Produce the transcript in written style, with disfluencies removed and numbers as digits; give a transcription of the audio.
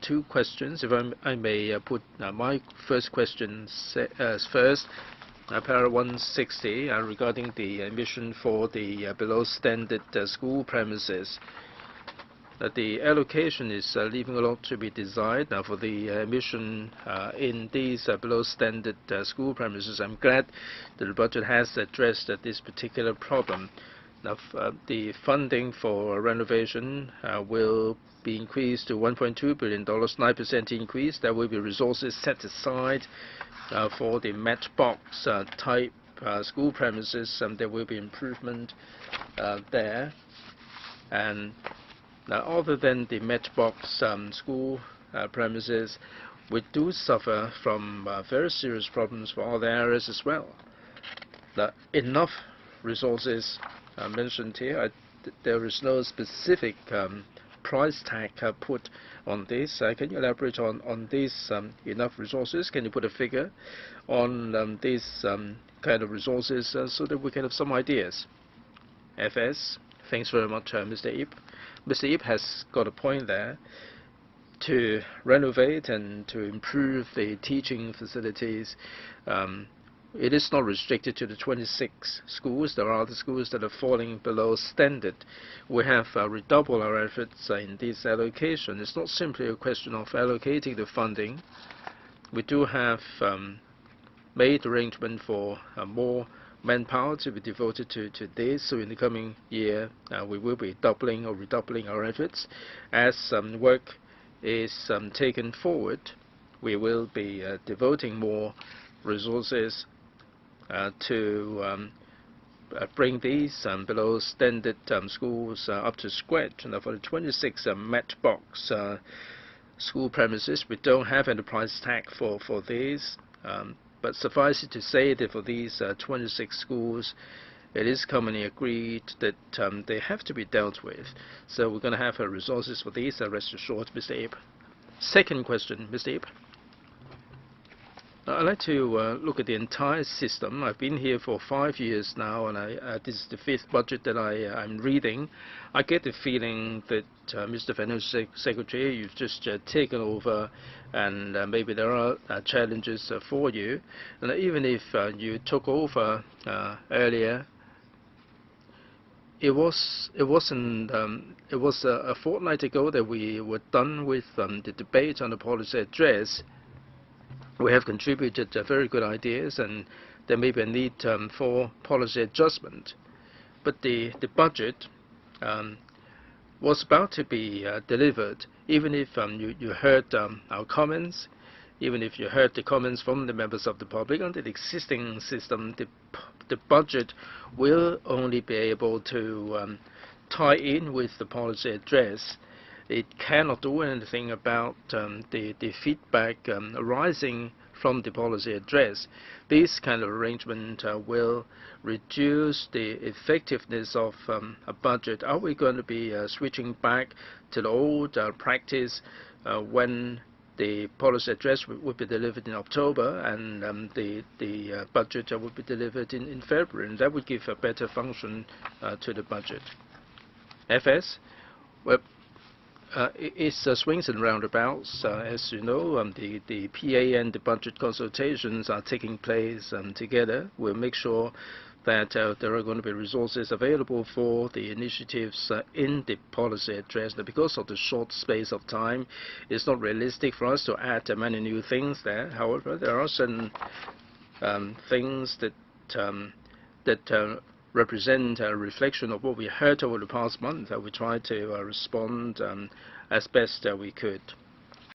two questions. If I may put my first question first. Para 160 regarding the emission for the below standard school premises. The allocation is leaving a lot to be desired for the emission in these below standard school premises. I'm glad that the budget has addressed this particular problem. Now, the funding for renovation will be increased to $1.2 billion, 9% increase. There will be resources set aside for the matchbox type school premises. There will be improvement there. And now, other than the matchbox school premises, we do suffer from very serious problems for other areas as well. Enough resources mentioned here. There is no specific price tag put on this. Can you elaborate on these enough resources? Can you put a figure on these kind of resources so that we can have some ideas? FS, thanks very much, Mr. Ip. Mr. Ip has got a point there. To renovate and to improve the teaching facilities, it is not restricted to the 26 schools. There are other schools that are falling below standard. We have redoubled our efforts in this allocation. It's not simply a question of allocating the funding. We do have made arrangement for more manpower to be devoted to this. So in the coming year, we will be doubling or redoubling our efforts. As work is taken forward, we will be devoting more resources to bring these below standard schools up to scratch. And for the 26 matchbox school premises, we don't have any price tag for these. But suffice it to say that for these 26 schools, it is commonly agreed that they have to be dealt with. So we're going to have resources for these, rest assured, Mr. Ip. Second question, Mr. Ip. I'd like to look at the entire system. I've been here for 5 years now, and this is the 5th budget that I'm reading. I get the feeling that, Mr. Finance Secretary, you've just taken over, and maybe there are challenges for you. And even if you took over earlier, it was a fortnight ago that we were done with the debate on the policy address. We have contributed very good ideas, and there may be a need for policy adjustment. But the budget was about to be delivered. Even if you heard our comments, even if you heard the comments from the members of the public on the existing system, the budget will only be able to tie in with the policy address. It cannot do anything about the feedback arising from the policy address. This kind of arrangement will reduce the effectiveness of a budget. Are we going to be switching back to the old practice when the policy address would be delivered in October and the budget would be delivered in February? And that would give a better function to the budget. FS? Well, it's swings and roundabouts. As you know, the PA and the budget consultations are taking place together. We'll make sure that there are going to be resources available for the initiatives in the policy address. Now, because of the short space of time, it's not realistic for us to add many new things there. However, there are certain things that represent a reflection of what we heard over the past month. We try to respond as best we could.